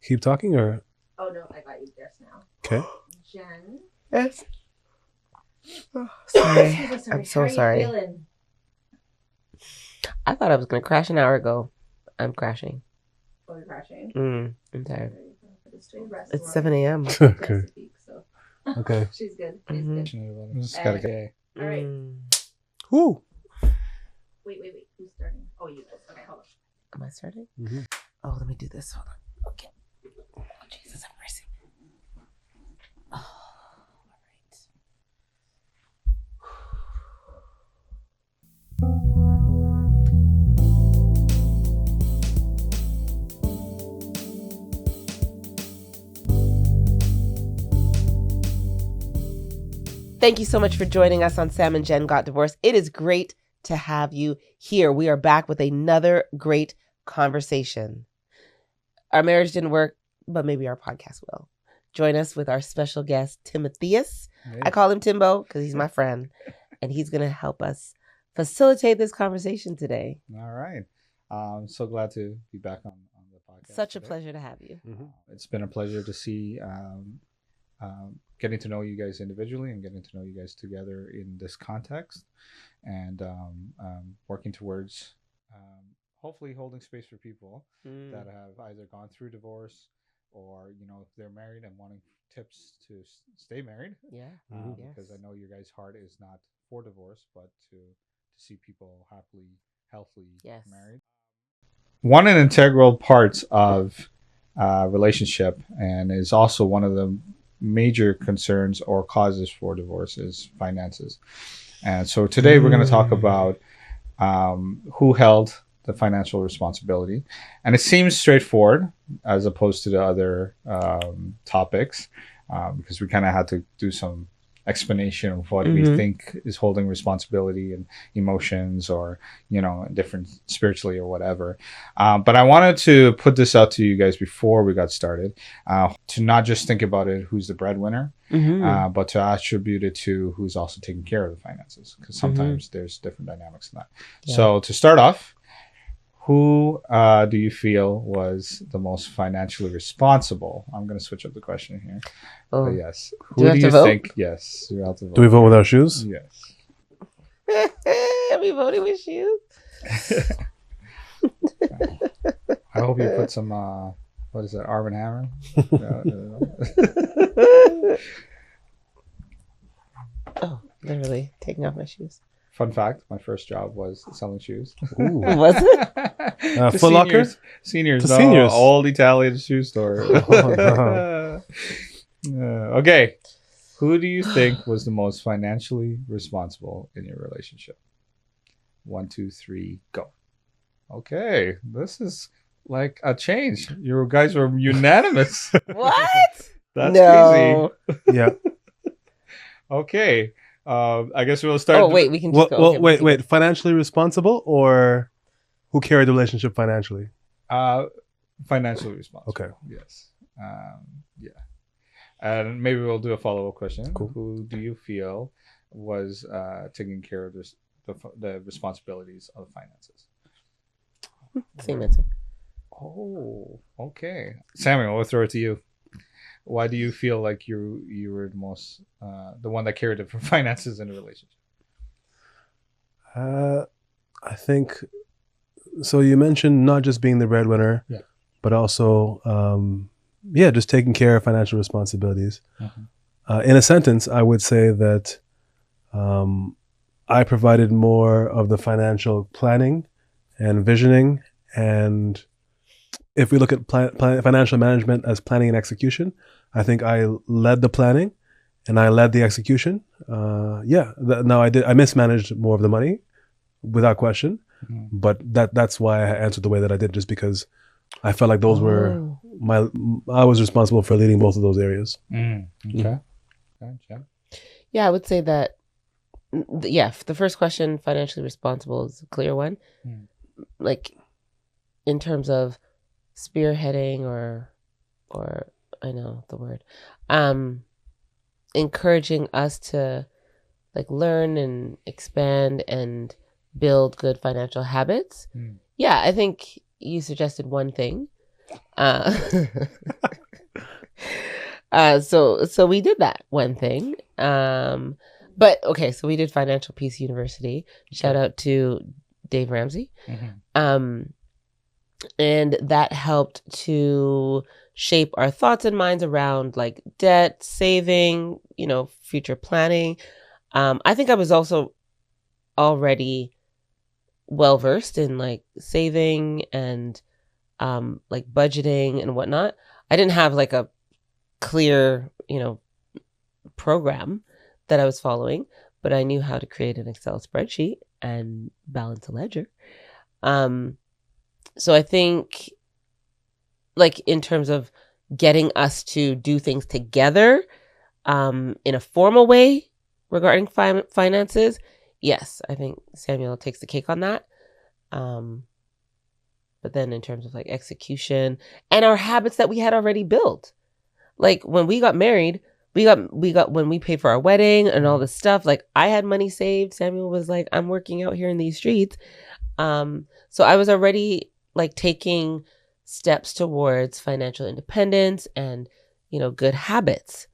keep talking or? Oh no, I got you just now. Okay. Jen. Yes. Oh, sorry. I'm How so are you sorry. feeling? I thought I was going to crash an hour ago. I'm crashing. Oh, you're crashing? I'm tired. It's It's 7 a.m. Okay. So. Okay. She's good. She's good. Just gotta get. All right. Woo. Wait. Who's starting? Oh, you. Okay, hold on. Am I starting? Mm-hmm. Oh, let me do this. Hold on. Okay. Oh, Jesus, have mercy. Oh, all right. Thank you so much for joining us on Sam and Jen Got Divorced. It is great to have you here. We are back with another great conversation. Our marriage didn't work, but maybe our podcast will. Join us with our special guest, Timotheus. Hey. I call him Timbo because he's my friend, and he's going to help us facilitate this conversation today. All right. I'm so glad to be back on the podcast. Such a today. pleasure to have you. Mm-hmm. It's been a pleasure to see getting to know you guys individually and getting to know you guys together in this context, and working towards hopefully holding space for people that have either gone through divorce or, you know, if they're married and wanting tips to stay married. Yeah. Because I know your guys' heart is not for divorce, but to see people happily, healthily married. One and integral parts of relationship, and is also one of the major concerns or causes for divorce, is finances. And so today we're going to talk about who held the financial responsibility. And it seems straightforward as opposed to the other topics, because we kind of had to do some explanation of what we think is holding responsibility and emotions, or, you know, different spiritually or whatever. But I wanted to put this out to you guys before we got started, to not just think about it, who's the breadwinner, but to attribute it to who's also taking care of the finances, because sometimes there's different dynamics in that. Yeah. So to start off, who do you feel was the most financially responsible? I'm going to switch up the question here. Oh. But yes. Who do you think? Yes. You have to vote. Do we vote with our shoes? Yes. Are we voting with shoes? I hope you put some, what is that, Arm & Hammer? Oh, literally taking off my shoes. Fun fact, my first job was selling shoes. Ooh. Was it? Foot Locker? Seniors. To No, seniors. Old Italian shoe store. Oh, Okay. Who do you think was the most financially responsible in your relationship? 1, 2, 3, go. Okay. This like a change. You guys were unanimous. What? That's No. crazy. Yeah. Okay. I guess we'll start. Oh, wait, we can just go. Well, Okay, wait. Financially responsible or who carried the relationship financially? Financially responsible. Okay. Yes. Yeah. And maybe we'll do a follow-up question. Cool. Who do you feel was taking care of the responsibilities of the finances? Same answer. Oh, okay. Samuel, we'll throw it to you. Why do you feel like you were the most the one that carried the finances in the relationship? I think so. You mentioned not just being the breadwinner, but also, just taking care of financial responsibilities. In a sentence, I would say that I provided more of the financial planning and visioning, and if we look at financial management as planning and execution, I think I led the planning and I led the execution. I mismanaged more of the money without question, but that's why I answered the way that I did, just because I felt like those were I was responsible for leading both of those areas. Okay. Gotcha. Yeah, I would say that, the first question, financially responsible, is a clear one. Like, in terms of spearheading or I know the word, encouraging us to like learn and expand and build good financial habits. Yeah, I think you suggested one thing. So we did that one thing. But okay, so we did Financial Peace University. Shout out to Dave Ramsey. And that helped to shape our thoughts and minds around like debt, saving, future planning. I think I was also already well versed in like saving and like budgeting and whatnot. I didn't have like a clear, program that I was following, but I knew how to create an Excel spreadsheet and balance a ledger. So I think like in terms of getting us to do things together in a formal way regarding finances, yes, I think Samuel takes the cake on that. But then in terms of like execution and our habits that we had already built, like when we got married, we got when we paid for our wedding and all this stuff, like I had money saved. Samuel was like, I'm working out here in these streets. So I was already like taking steps towards financial independence and, good habits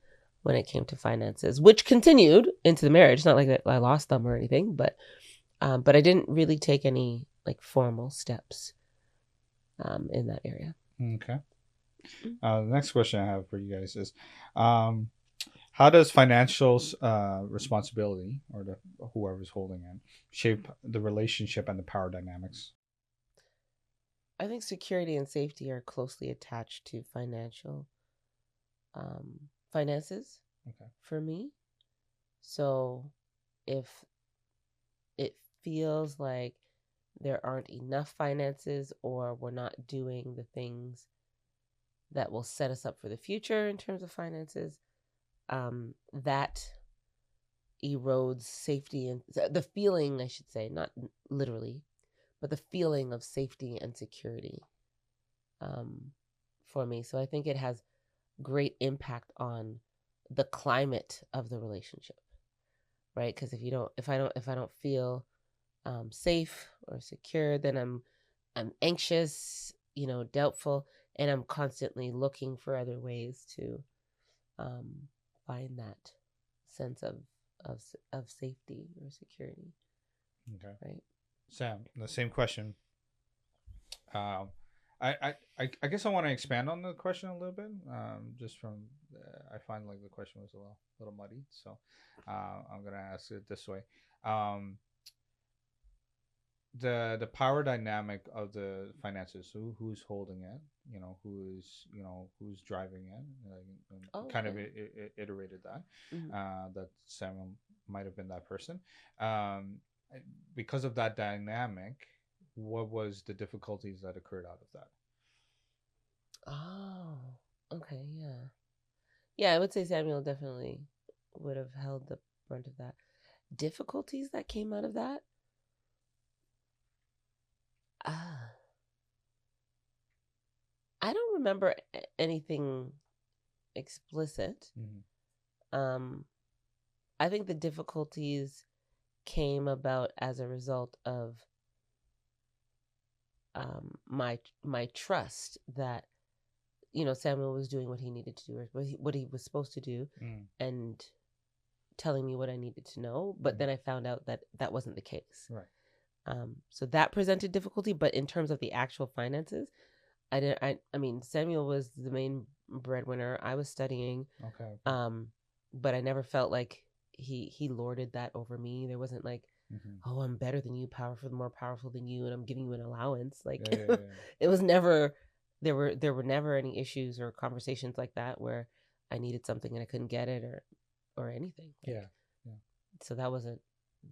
when it came to finances, which continued into the marriage. It's not like that I lost them or anything, but I didn't really take any like formal steps in that area. Okay. The next question I have for you guys is, how does financial responsibility, or whoever's holding it, shape the relationship and the power dynamics? I think security and safety are closely attached to finances. Okay. For me. So if it feels like there aren't enough finances or we're not doing the things that will set us up for the future in terms of finances, that erodes safety and the feeling, I should say, not literally, but the feeling of safety and security for me. So I think it has great impact on the climate of the relationship, right? Because if I don't feel safe or secure, then I'm anxious, doubtful, and I'm constantly looking for other ways to find that sense of safety or security. Okay. Right. Sam, the same question. I guess I want to expand on the question a little bit. Just from I find like the question was a little muddy, so I'm gonna ask it this way. The power dynamic of the finances, who's holding it, who's driving it, kind of iterated that. That Samuel might have been that person. Because of that dynamic, what was the difficulties that occurred out of that? Oh, okay, yeah. Yeah, I would say Samuel definitely would have held the brunt of that. Difficulties that came out of that? I don't remember anything explicit. I think the difficulties came about as a result of my trust that Samuel was doing what he needed to do, or what he was supposed to do, and telling me what I needed to know. But then I found out that that wasn't the case. Right. So that presented difficulty. But in terms of the actual finances, I mean, Samuel was the main breadwinner. I was studying. Okay. But I never felt like he lorded that over me. There wasn't like, oh, I'm better than you, more powerful than you, and I'm giving you an allowance. Like, it was never. There were never any issues or conversations like that where I needed something and I couldn't get it or anything. Like, yeah. So that wasn't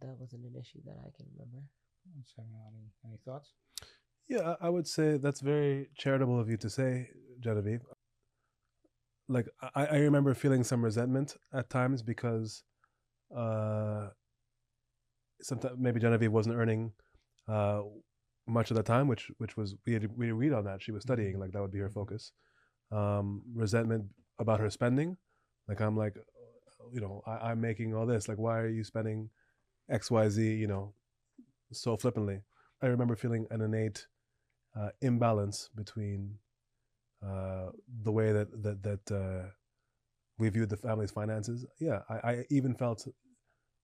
an issue that I can remember. Any thoughts? Yeah, I would say that's very charitable of you to say, Genevieve. Like, I remember feeling some resentment at times because sometimes maybe Genevieve wasn't earning much of the time, which was we agreed on that. She was studying, like that would be her focus. Resentment about her spending, like I'm like, I'm making all this, like why are you spending XYZ, so flippantly. I remember feeling an innate imbalance between the way that we viewed the family's finances. Yeah, I even felt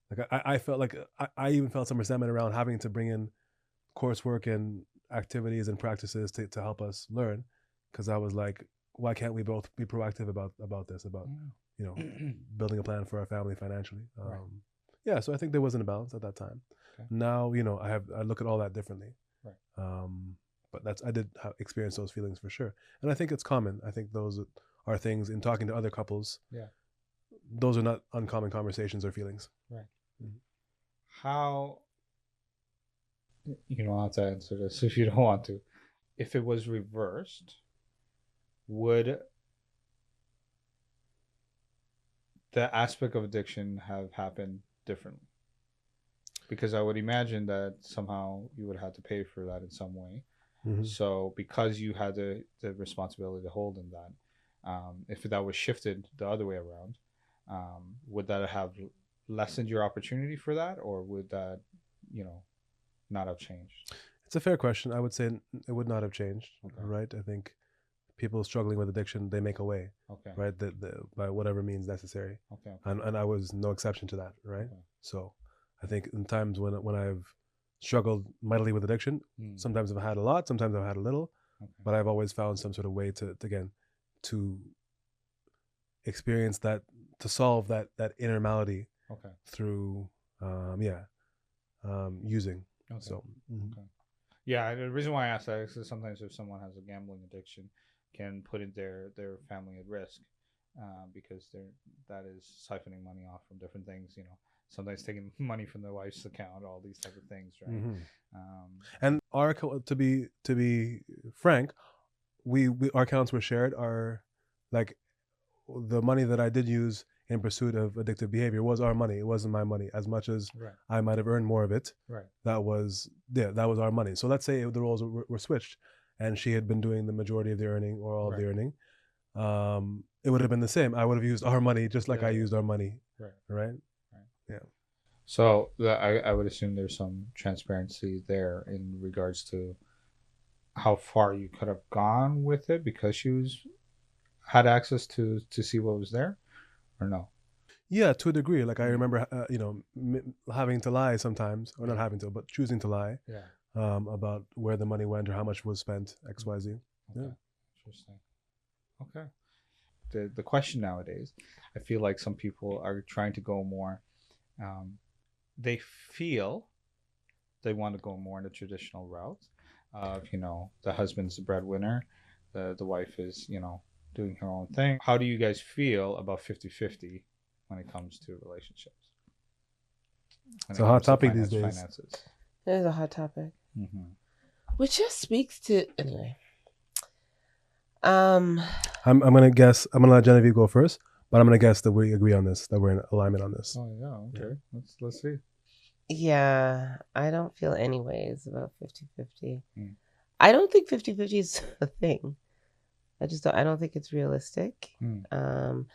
like I felt like I even felt some resentment around having to bring in coursework and activities and practices to help us learn, because I was like, why can't we both be proactive about this, about building a plan for our family financially. Right. Yeah, so I think there wasn't a balance at that time. Okay. Now I look at all that differently. Right. But I did experience those feelings for sure, and I think it's common. I think those are things in talking to other couples. Yeah, those are not uncommon conversations or feelings. Right. Mm-hmm. How, you don't have to answer this if you don't want to. If it was reversed, would the aspect of addiction have happened differently? Because I would imagine that somehow you would have to pay for that in some way. Mm-hmm. So because you had the responsibility to hold in that, if that was shifted the other way around, would that have lessened your opportunity for that, or would that, not have changed? It's a fair question. I would say it would not have changed. Okay. Right? I think people struggling with addiction, they make a way. Okay. Right? By whatever means necessary. Okay. And I was no exception to that. Right? Okay. So I think in times when I've struggled mightily with addiction, sometimes I've had a lot, sometimes I've had a little, but I've always found some sort of way to experience that, to solve that inner malady through using. Okay. So okay. Yeah, the reason why I ask that is sometimes if someone has a gambling addiction, can put in their family at risk, because that is siphoning money off from different things, sometimes taking money from the wife's account, all these type of things, right? Mm-hmm. And our, to be frank, our accounts were shared. Our, like, the money that I did use in pursuit of addictive behavior was our money. It wasn't my money. As much as I might have earned more of it, that was our money. So let's say the roles were switched, and she had been doing the majority of the earning or all of the earning, it would have been the same. I would have used our money just like I used our money. Right. Yeah. So I would assume there's some transparency there in regards to how far you could have gone with it, because she had access to see what was there, or no? Yeah, to a degree. Like I remember, having to lie sometimes, or not having to, but choosing to lie about where the money went or how much was spent, XYZ. Okay. Yeah. Interesting. Okay. The question nowadays, I feel like some people are trying to go more. They feel they want to go more in the traditional route of, the husband's the breadwinner, the wife is, doing her own thing. How do you guys feel about 50-50 when it comes to relationships? It's a hot topic these days. Finances. It is a hot topic. Mm-hmm. Which just speaks to, anyway. I'm gonna guess. I'm gonna let Genevieve go first, but I'm gonna guess that we agree on this, that we're in alignment on this. Oh yeah, okay. Let's see. Yeah, I don't feel anyways about 50-50. I don't think 50-50 is a thing. I don't think it's realistic. And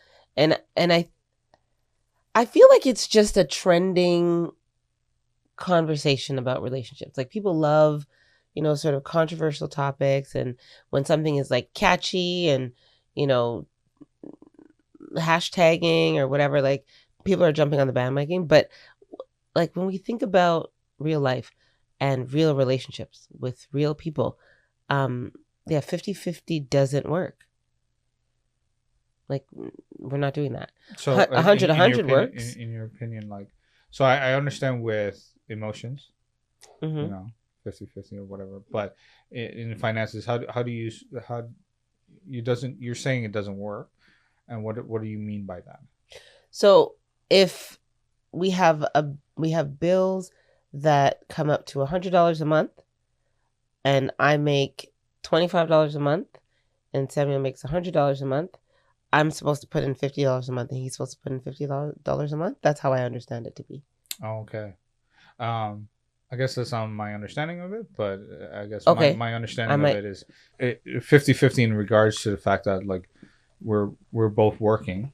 I feel like it's just a trending conversation about relationships. Like people love, sort of controversial topics, and when something is like catchy and, hashtagging or whatever, like people are jumping on the bandwagon. But like when we think about real life and real relationships with real people, 50-50 doesn't work. Like we're not doing that. So 100 works. In your opinion, like, so I understand with emotions, 50-50 or whatever, but in finances, you're saying it doesn't work, and what do you mean by that? So if we have bills that come up to $100 a month, and I make $25 a month, and Samuel makes $100 a month, I'm supposed to put in $50 a month, and he's supposed to put in $50 a month. That's how I understand it to be. Oh, okay. I guess that's not my understanding of it, but I guess my understanding of it is 50-50 in regards to the fact that, like, we're both working,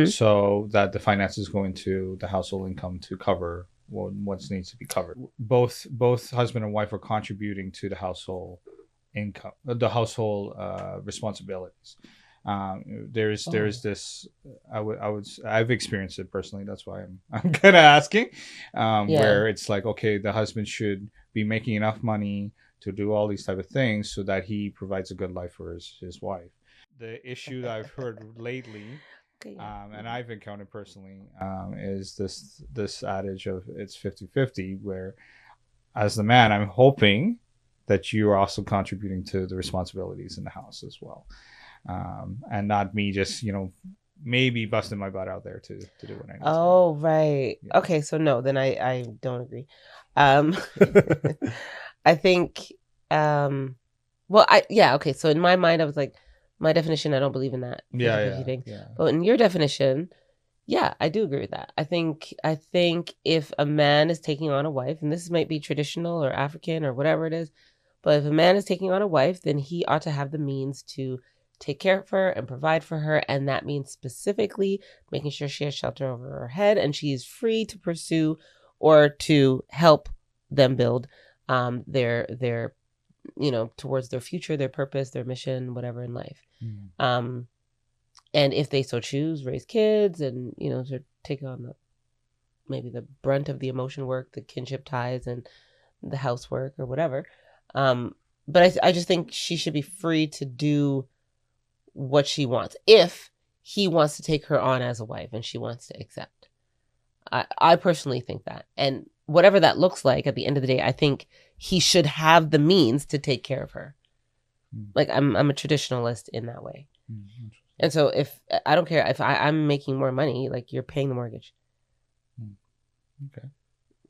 so that the finances go into the household income to cover what needs to be covered. Both husband and wife are contributing to the household income, the household responsibilities. There's this. I've experienced it personally. That's why I'm kind of asking. Where it's like, okay, the husband should be making enough money to do all these type of things so that he provides a good life for his wife. The issue that I've heard lately, and I've encountered personally, is this adage of it's 50-50, where as the man, I'm hoping that you are also contributing to the responsibilities in the house as well. And not me just, maybe busting my butt out there to do what I need to. Right. Yeah. Okay, so no, then I don't agree. I think, okay, so in my mind, I was like, my definition, I don't believe in that. Yeah. But in your definition, yeah, I do agree with that. I think if a man is taking on a wife, and this might be traditional or African or whatever it is, but if a man is taking on a wife, then he ought to have the means to take care of her and provide for her. And that means specifically making sure she has shelter over her head and she is free to pursue or to help them build their towards their future, their purpose, their mission, whatever in life. And if they so choose, raise kids and, to take on maybe the brunt of the emotion work, the kinship ties and the housework or whatever. But I just think she should be free to do what she wants if he wants to take her on as a wife and she wants to accept. I personally think that. And whatever that looks like at the end of the day, I think he should have the means to take care of her. Like I'm a traditionalist in that way. And so if I don't care if I'm making more money, like you're paying the mortgage. Okay.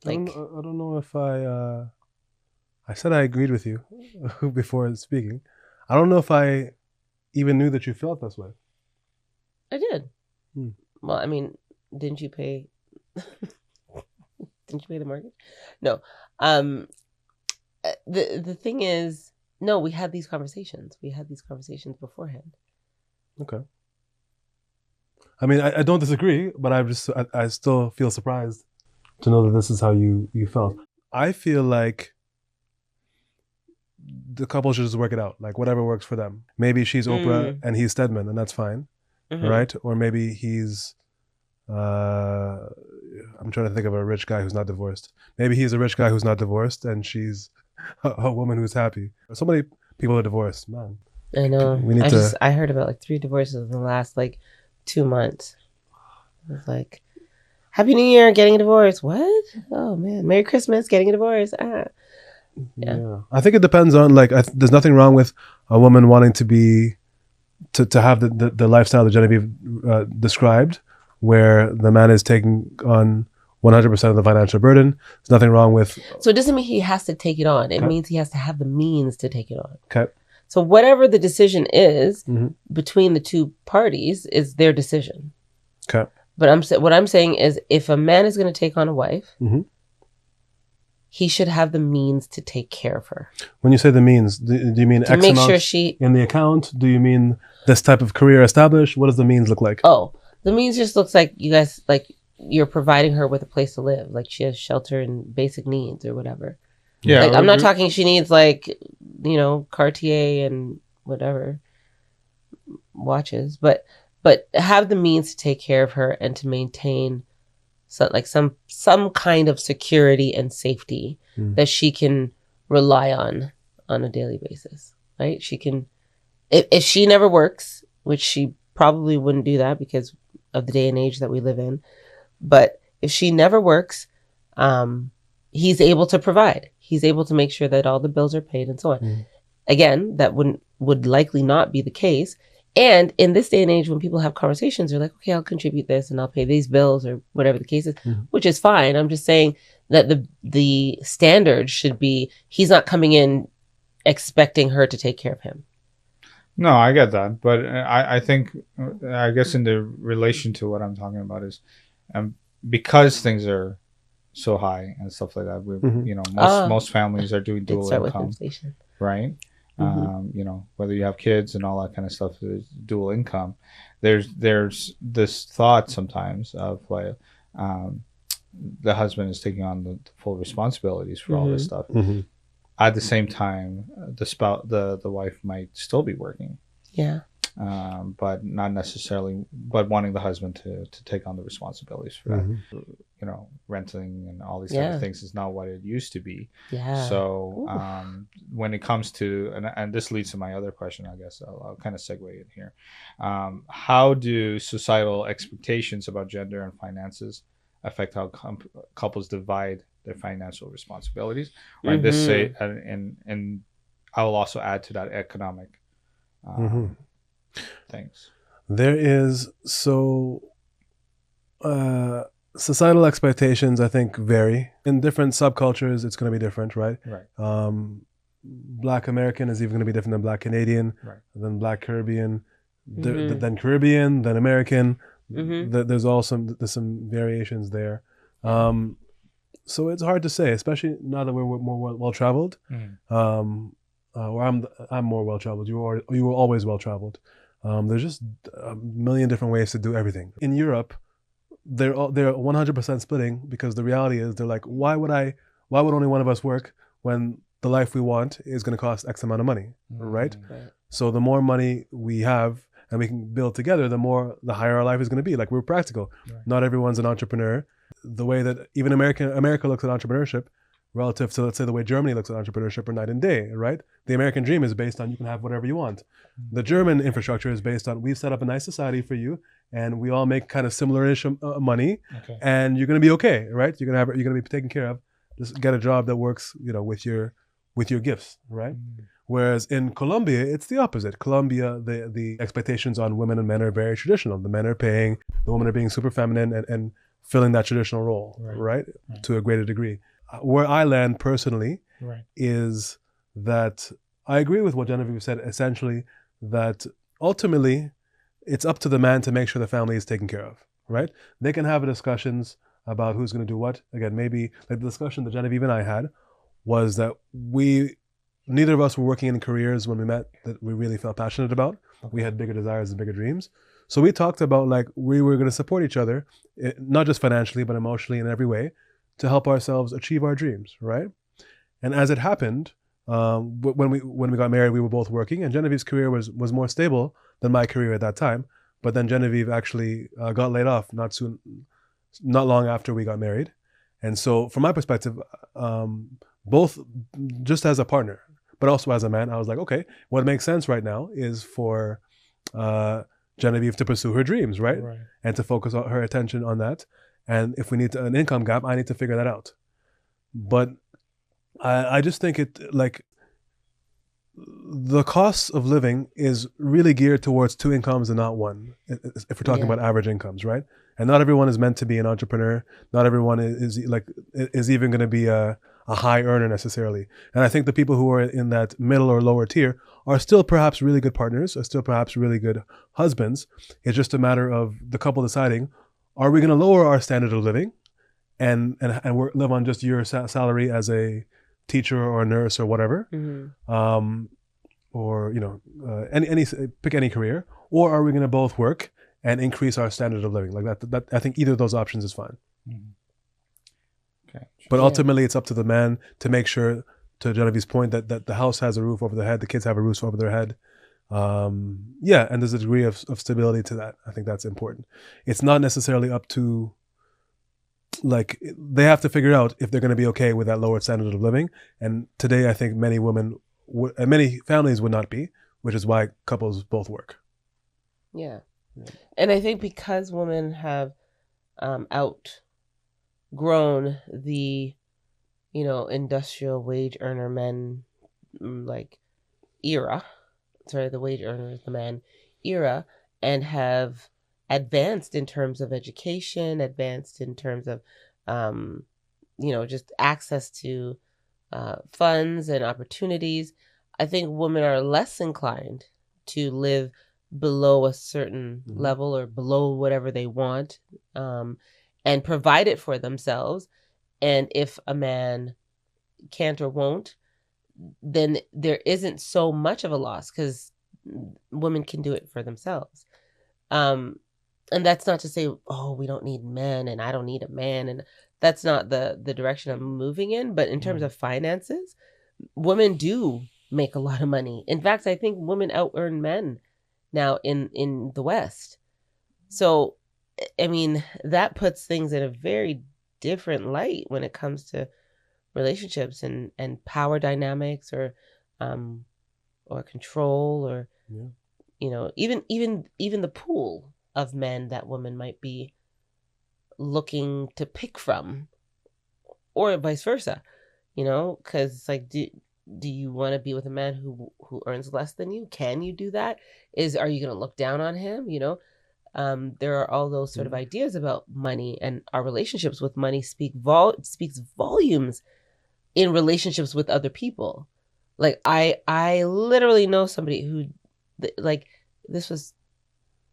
Like I don't know if I said I agreed with you before speaking. I don't know if I even knew that you felt this way. I did. Well, I mean, didn't you pay the mortgage? No. The thing is, no, we had these conversations. We had these conversations beforehand. Okay. I mean, I don't disagree, but I still feel surprised to know that this is how you felt. I feel like the couple should just work it out, like whatever works for them. Maybe she's Oprah and he's Stedman, and that's fine, right? Or maybe he's, I'm trying to think of a rich guy who's not divorced. Maybe he's a rich guy who's not divorced, and she's a woman who's happy. So many people are divorced, man. I know. I heard about like 3 divorces in the last 2 months. I was like, Happy New Year, getting a divorce. What? Oh man, Merry Christmas, getting a divorce. Yeah. I think it depends on there's nothing wrong with a woman wanting to have the lifestyle that Genevieve described, where the man is taking on 100% of the financial burden. There's nothing wrong with. So it doesn't mean he has to take it on. It means he has to have the means to take it on. Okay. So whatever the decision is between the two parties is their decision. Okay. But what I'm saying is, if a man is going to take on a wife, he should have the means to take care of her. When you say the means, do you mean to X make amount sure in the account? Do you mean this type of career established? What does the means look like? Oh, the means just looks like you guys, you're providing her with a place to live. Like she has shelter and basic needs or whatever. Yeah. I'm not talking she needs Cartier and whatever watches, but have the means to take care of her and to maintain some kind of security and safety that she can rely on a daily basis, right? She can, if she never works, which she probably wouldn't do that because of the day and age that we live in, but if she never works, he's able to provide. He's able to make sure that all the bills are paid and so on. Again, that would likely not be the case. And in this day and age, when people have conversations, they're like, okay, I'll contribute this and I'll pay these bills or whatever the case is, which is fine. I'm just saying that the standard should be, he's not coming in expecting her to take care of him. No, I get that. But I think, I guess in the relation to what I'm talking about is because things are so high and stuff like that, most families are doing dual income, right? Whether you have kids and all that kind of stuff, is dual income. There's this thought sometimes of the husband is taking on the full responsibilities for all this stuff. At the same time, the wife might still be working. Yeah. but not necessarily, but wanting the husband to take on the responsibilities for that. You know, renting and all these type of things is not what it used to be. So when it comes to, and this leads to my other question, I guess I'll kind of segue in here. How do societal expectations about gender and finances affect how couples divide their financial responsibilities? Or in this say, and I will also add to that economic things. There is societal expectations, I think, vary in different subcultures. It's going to be different, right? Black American is even going to be different than Black Canadian, than Black Caribbean, then Caribbean, then American. There's some variations there. So it's hard to say, especially now that we're more well traveled. Or I'm more well traveled. You were always well traveled. There's just a million different ways to do everything. In Europe, they're 100% splitting, because the reality is they're like, why would only one of us work when the life we want is going to cost X amount of money, right? So the more money we have and we can build together, the higher our life is going to be. Like, we're practical. Not everyone's an entrepreneur. The way that even America looks at entrepreneurship relative to, let's say, the way Germany looks at entrepreneurship are night and day, right? The American dream is based on you can have whatever you want. The German infrastructure is based on we've set up a nice society for you, and we all make kind of similar-ish money, and you're going to be okay, right? You're going to be taken care of. Just get a job that works, with your gifts, right? Whereas in Colombia, it's the opposite. Colombia, the expectations on women and men are very traditional. The men are paying, the women are being super feminine and filling that traditional role, right? To a greater degree. Where I land personally is that I agree with what Genevieve said, essentially, that ultimately it's up to the man to make sure the family is taken care of, right? They can have discussions about who's going to do what. Again, maybe like the discussion that Genevieve and I had was that neither of us were working in careers when we met that we really felt passionate about. We had bigger desires and bigger dreams. So we talked about like we were going to support each other, not just financially, but emotionally in every way, to help ourselves achieve our dreams, right? And as it happened, when we got married, we were both working, and Genevieve's career was more stable than my career at that time. But then Genevieve actually got laid off not long after we got married. And so from my perspective, both just as a partner, but also as a man, I was like, okay, what makes sense right now is for Genevieve to pursue her dreams, right? And to focus her attention on that. And if we need an income gap, I need to figure that out. But I just think the cost of living is really geared towards two incomes and not one, if we're talking about average incomes, right? And not everyone is meant to be an entrepreneur. Not everyone is even going to be a high earner necessarily. And I think the people who are in that middle or lower tier are still perhaps really good partners, are still perhaps really good husbands. It's just a matter of the couple deciding, are we going to lower our standard of living and live on just your salary as a teacher or a nurse or whatever, or pick any career, or are we going to both work and increase our standard of living? Like that I think either of those options is fine. Okay. But ultimately, it's up to the man to make sure, to Genevieve's point, that the house has a roof over their head, the kids have a roof over their head. And there's a degree of stability to that. I think that's important. It's not necessarily up to, they have to figure out if they're going to be okay with that lower standard of living. And today, I think many families would not be, which is why couples both work. Yeah. And I think because women have outgrown the, industrial wage earner men, era, the wage earners, the man era, and have advanced in terms of education, advanced in terms of, just access to funds and opportunities. I think women are less inclined to live below a certain level or below whatever they want, and provide it for themselves. And if a man can't or won't, then there isn't so much of a loss because women can do it for themselves. And that's not to say, oh, we don't need men and I don't need a man. And that's not the direction I'm moving in. But in terms of finances, women do make a lot of money. In fact, I think women out-earn men now in the West. So, I mean, that puts things in a very different light when it comes to relationships and power dynamics or control or, you know, even the pool of men that women might be looking to pick from, or vice versa, you know, because it's like, do you want to be with a man who earns less than you? Can you do that? Are you going to look down on him? You know, there are all those sort of ideas about money, and our relationships with money speaks volumes in relationships with other people. Like I literally know somebody who, like, this was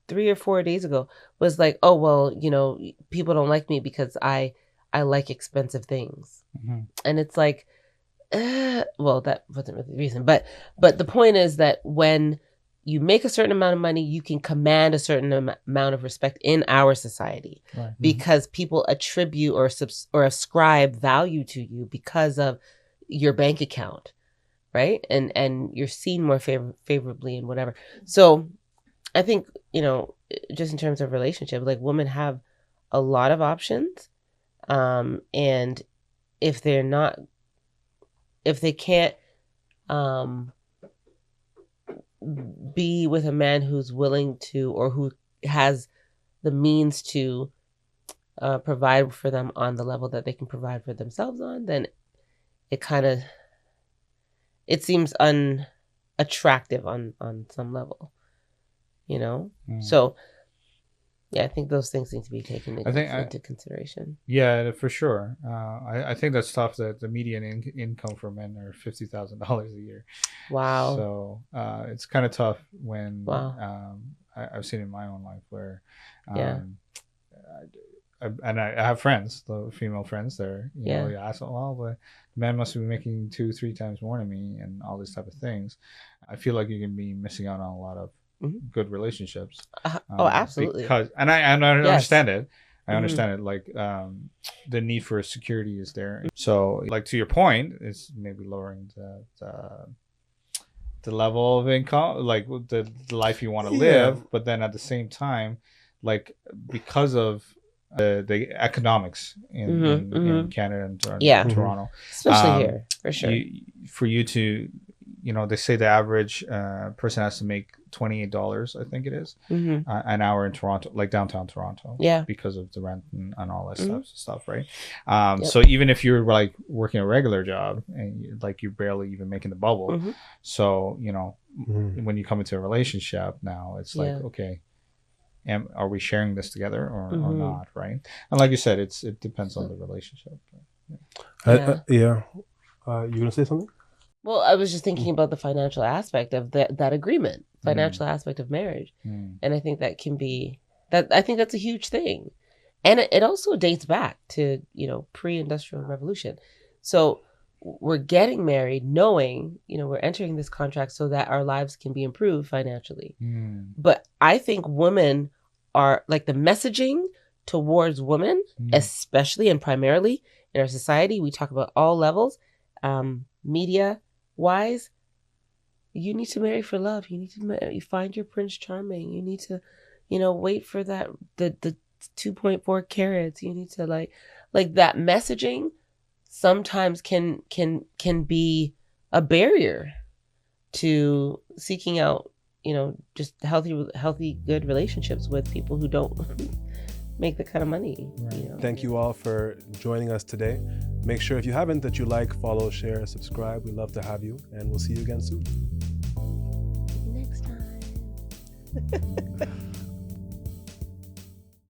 3 or 4 days ago, was like, oh, well, you know, people don't like me because I like expensive things. Mm-hmm. And it's like, well, that wasn't really the reason, but the point is that when you make a certain amount of money, you can command a certain amount of respect in our society, right. Because people attribute or ascribe value to you because of your bank account, right? And you're seen more favorably and whatever. So I think, you know, just in terms of relationship, like, women have a lot of options, and if they can't be with a man who's willing to, or who has the means to provide for them on the level that they can provide for themselves on, then it seems unattractive on some level, you know? So yeah, I think those things need to be taken into consideration. Yeah, for sure. I think that's tough that the median income for men are $50,000 a year. Wow. So it's kind of tough when I've seen in my own life where I have friends, the female friends there, you know, you ask, well, but men must be making 2-3 times more than me and all these type of things. I feel like you can be missing out on a lot of good relationships. Absolutely. Because I understand it. I understand it. Like, the need for security is there. So, like, to your point, it's maybe lowering the level of income, like the life you want to live. But then at the same time, like, because of the economics in Canada and Toronto, especially here, for sure. For you to, you know, they say the average person has to make $28, I think it is, an hour in Toronto, like downtown Toronto, because of the rent and all that stuff, right? So even if you're like working a regular job and like you're barely even making the bubble, so, you know, when you come into a relationship now, it's like, okay, are we sharing this together or not, right? And like you said, it depends on the relationship. You gonna say something? Well, I was just thinking about the financial aspect of that agreement, financial aspect of marriage. And I think that can be, I think that's a huge thing. And it also dates back to, you know, pre-industrial revolution. So we're getting married knowing, you know, we're entering this contract so that our lives can be improved financially. But I think women are, like, the messaging towards women, especially and primarily in our society, we talk about all levels, media wise, you need to marry for love. You need to you find your Prince Charming. You need to, you know, wait for that the 2.4 carats. You need to like that messaging sometimes can be a barrier to seeking out, you know, just healthy good relationships with people who don't make the kind of money. Right. You know? Thank you all for joining us today. Make sure, if you haven't, that you like, follow, share, subscribe. We'd love to have you, and we'll see you again soon. Next time.